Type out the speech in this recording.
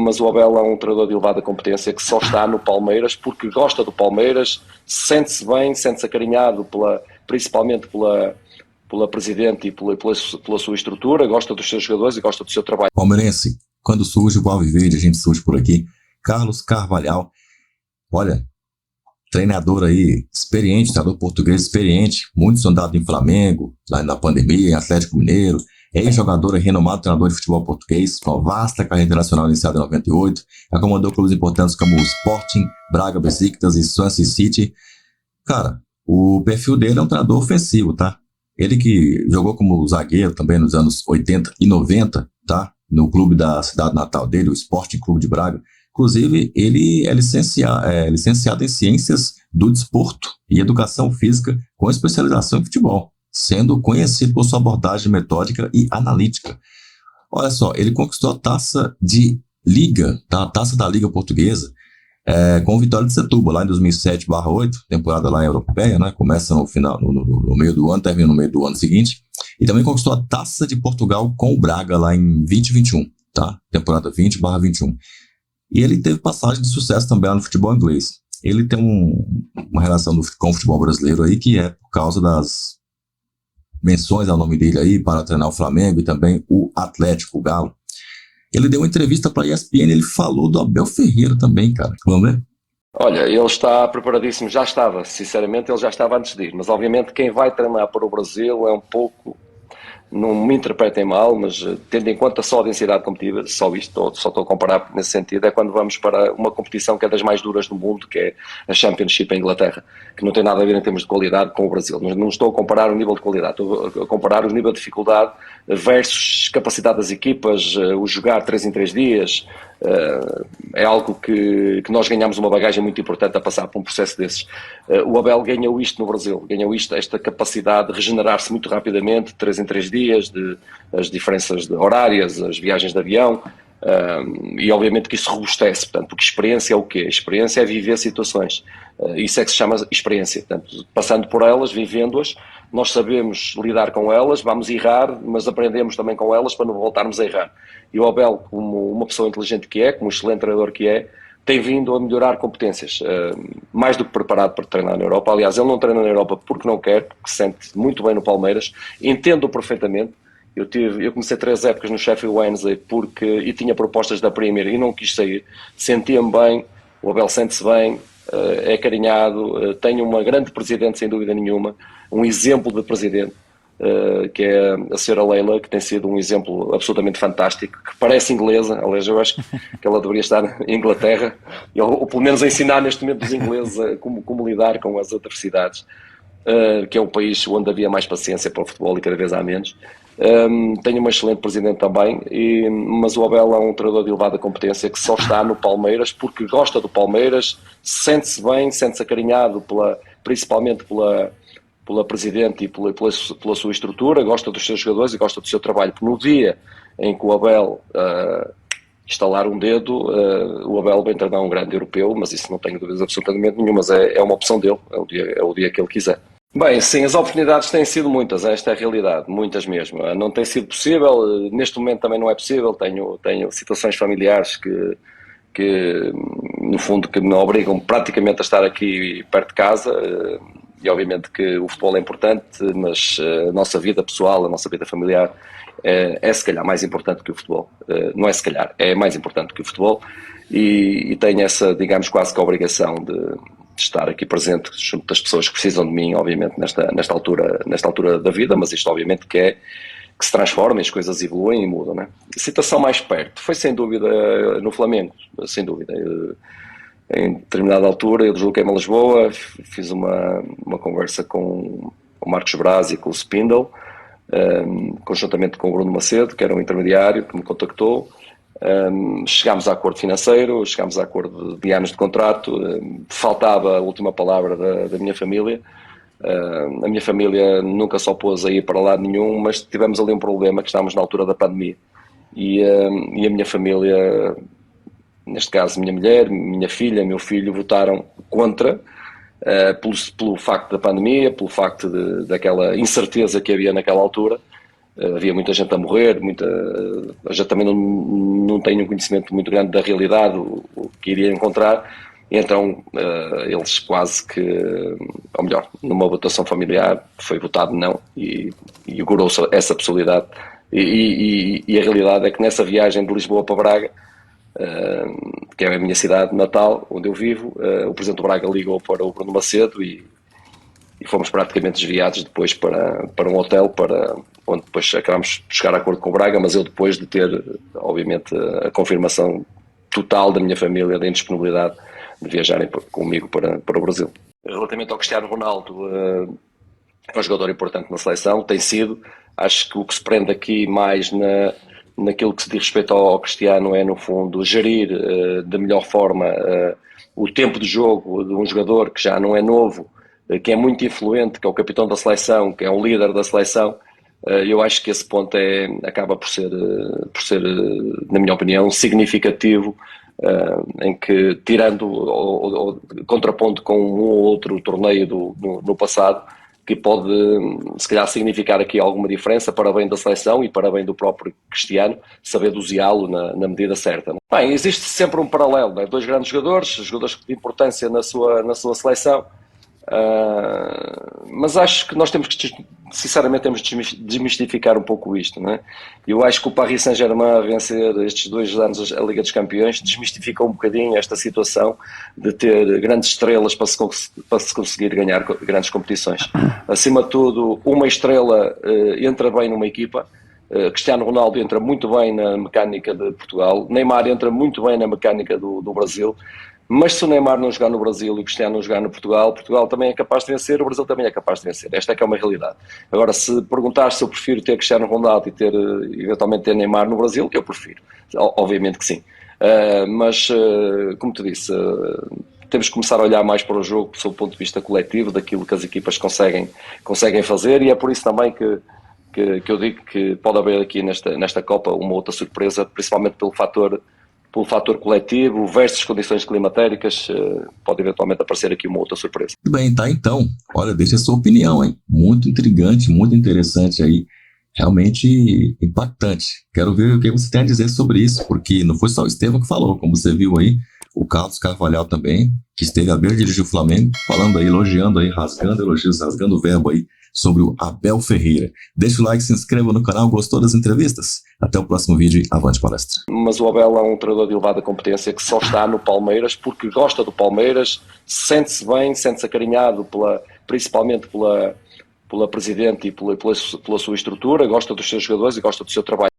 mas o Abel é um treinador de elevada competência que só está no Palmeiras porque gosta do Palmeiras, sente-se bem, sente-se acarinhado principalmente pela presidente e pela sua estrutura, gosta dos seus jogadores e gosta do seu trabalho. Palmeirense, quando surge o Alviverde, a gente surge por aqui. Carlos Carvalhal, olha, treinador aí experiente, treinador português experiente, muito sondado em Flamengo, lá na pandemia, em Atlético Mineiro, ex-jogador e renomado treinador de futebol português, com uma vasta carreira internacional iniciada em 98, acomodou clubes importantes como o Sporting, Braga, Besiktas e Swansea City. Cara, o perfil dele é um treinador ofensivo, tá? Ele que jogou como zagueiro também nos anos 80 e 90, tá? No clube da cidade natal dele, o Sporting Clube de Braga. Inclusive, ele é licenciado em Ciências do Desporto e Educação Física com especialização em futebol, sendo conhecido por sua abordagem metódica e analítica. Olha só, ele conquistou a taça de Liga, tá? A taça da Liga Portuguesa, com o Vitória de Setúbal, lá em 2007/8, temporada lá europeia, né? Começa no final, no meio do ano, termina no meio do ano seguinte. E também conquistou a taça de Portugal com o Braga lá em 2021, tá? Temporada 20/21. E ele teve passagem de sucesso também lá no futebol inglês. Ele tem uma relação com o futebol brasileiro aí que é por causa das menções ao nome dele aí para treinar o Flamengo e também o Atlético, o Galo. Ele deu uma entrevista para a ESPN, ele falou do Abel Ferreira também, cara. Vamos ver? Olha, ele está preparadíssimo, já estava, sinceramente ele já estava antes de ir, mas obviamente quem vai treinar para o Brasil é um pouco, não me interpretem mal, mas tendo em conta só a densidade competitiva, só estou a comparar nesse sentido, é quando vamos para uma competição que é das mais duras do mundo, que é a Championship em Inglaterra, que não tem nada a ver em termos de qualidade com o Brasil. Não estou a comparar o nível de qualidade, estou a comparar o nível de dificuldade versus capacidade das equipas, o jogar 3 em 3 dias, é algo que nós ganhamos uma bagagem muito importante a passar por um processo desses. O Abel ganhou isto no Brasil, ganhou esta capacidade de regenerar-se muito rapidamente, 3 em 3 dias, as diferenças horárias, as viagens de avião, e obviamente que isso robustece, portanto, porque experiência é o quê? Experiência é viver situações, isso é que se chama experiência, portanto, passando por elas, vivendo-as, nós sabemos lidar com elas, vamos errar, mas aprendemos também com elas para não voltarmos a errar. E o Abel, como uma pessoa inteligente que é, como um excelente treinador que é, tem vindo a melhorar competências, mais do que preparado para treinar na Europa. Aliás, ele não treina na Europa porque não quer, porque se sente muito bem no Palmeiras, entendo perfeitamente. Eu comecei 3 épocas no Sheffield Wednesday e tinha propostas da Premier e não quis sair, sentia-me bem, o Abel sente-se bem, é carinhado, tem uma grande presidente sem dúvida nenhuma, um exemplo de presidente, que é a senhora Leila, que tem sido um exemplo absolutamente fantástico, que parece inglesa, aliás eu acho que ela deveria estar em Inglaterra, ou pelo menos a ensinar neste momento os ingleses como lidar com as adversidades, que é um país onde havia mais paciência para o futebol e cada vez há menos. Tenho uma excelente presidente também, mas o Abel é um treinador de elevada competência que só está no Palmeiras porque gosta do Palmeiras, sente-se bem, sente-se acarinhado principalmente pela presidente e pela sua estrutura, gosta dos seus jogadores e gosta do seu trabalho, porque no dia em que o Abel estalar um dedo, o Abel vem treinar um grande europeu, mas isso não tenho dúvidas absolutamente nenhuma, mas é uma opção dele, é o dia que ele quiser. Bem, sim, as oportunidades têm sido muitas, esta é a realidade, muitas mesmo. Não tem sido possível, neste momento também não é possível, tenho situações familiares que no fundo, que me obrigam praticamente a estar aqui perto de casa, e obviamente que o futebol é importante, mas a nossa vida pessoal, a nossa vida familiar é se calhar mais importante que o futebol. Não é se calhar, é mais importante que o futebol, e tenho essa, digamos, quase que a obrigação de estar aqui presente junto das pessoas que precisam de mim, obviamente, nesta altura da vida, mas isto obviamente que se transforma, as coisas evoluem e mudam, né? A situação mais perto foi sem dúvida no Flamengo, sem dúvida. Em determinada altura eu desloquei-me a Lisboa, fiz uma conversa com o Marcos Braz e com o Spindle, conjuntamente com o Bruno Macedo, que era um intermediário que me contactou. Chegámos a acordo financeiro, chegámos a acordo de anos de contrato, faltava a última palavra da minha família. A minha família nunca se opôs a ir para lado nenhum, mas tivemos ali um problema, que estávamos na altura da pandemia, e a minha família, neste caso minha mulher, minha filha, meu filho, votaram contra, pelo facto da pandemia, pelo facto daquela incerteza que havia naquela altura. havia muita gente a morrer, já também não tenho um conhecimento muito grande da realidade, o que iria encontrar, e então eles quase que, ou melhor, numa votação familiar foi votado não, e augurou-se essa possibilidade, e a realidade é que nessa viagem de Lisboa para Braga, que é a minha cidade natal, onde eu vivo, o Presidente do Braga ligou para o Bruno Macedo e fomos praticamente desviados depois para um hotel, onde depois acabámos de chegar a acordo com o Braga, mas eu depois de ter, obviamente, a confirmação total da minha família da indisponibilidade de viajarem comigo para o Brasil. Relativamente ao Cristiano Ronaldo, é um jogador importante na seleção, tem sido. Acho que o que se prende aqui mais naquilo que se diz respeito ao Cristiano é, no fundo, gerir da melhor forma o tempo de jogo de um jogador que já não é novo, que é muito influente, que é o capitão da seleção, que é o líder da seleção. Eu acho que esse ponto acaba por ser, na minha opinião, significativo, em que, tirando ou contraponto com um ou outro torneio no passado, que pode, se calhar, significar aqui alguma diferença para bem da seleção e para bem do próprio Cristiano, saber doseá-lo na medida certa. Bem, existe sempre um paralelo, né? Dois grandes jogadores de importância na sua seleção, mas acho que nós sinceramente temos de desmistificar um pouco isto, não é? Eu acho que o Paris Saint-Germain a vencer estes 2 anos a Liga dos Campeões desmistificou um bocadinho esta situação de ter grandes estrelas para se conseguir ganhar grandes competições. Acima de tudo, uma estrela entra bem numa equipa. Cristiano Ronaldo entra muito bem na mecânica de Portugal, Neymar entra muito bem na mecânica do Brasil. Mas se o Neymar não jogar no Brasil e o Cristiano não jogar no Portugal, Portugal também é capaz de vencer, o Brasil também é capaz de vencer. Esta é que é uma realidade. Agora, se perguntar se eu prefiro ter Cristiano Ronaldo e eventualmente ter Neymar no Brasil, eu prefiro. Obviamente que sim. Mas, como te disse, temos que começar a olhar mais para o jogo sob o ponto de vista coletivo, daquilo que as equipas conseguem fazer, e é por isso também que eu digo que pode haver aqui nesta Copa uma outra surpresa, principalmente pelo fator coletivo versus condições climatéricas, pode eventualmente aparecer aqui uma outra surpresa. Muito bem, tá então. Olha, deixa a sua opinião, hein? Muito intrigante, muito interessante aí. Realmente impactante. Quero ver o que você tem a dizer sobre isso, porque não foi só o Estevão que falou, como você viu aí, o Carlos Carvalhal também, que esteve a ver dirigir o Flamengo, falando aí, elogiando aí, rasgando elogios, rasgando o verbo aí, sobre o Abel Ferreira. Deixa o like, se inscreva no canal, gostou das entrevistas? Até o próximo vídeo e avante palestra. Mas o Abel é um treinador de elevada competência que só está no Palmeiras porque gosta do Palmeiras, sente-se bem, sente-se acarinhado principalmente pela presidente e pela sua estrutura, gosta dos seus jogadores e gosta do seu trabalho.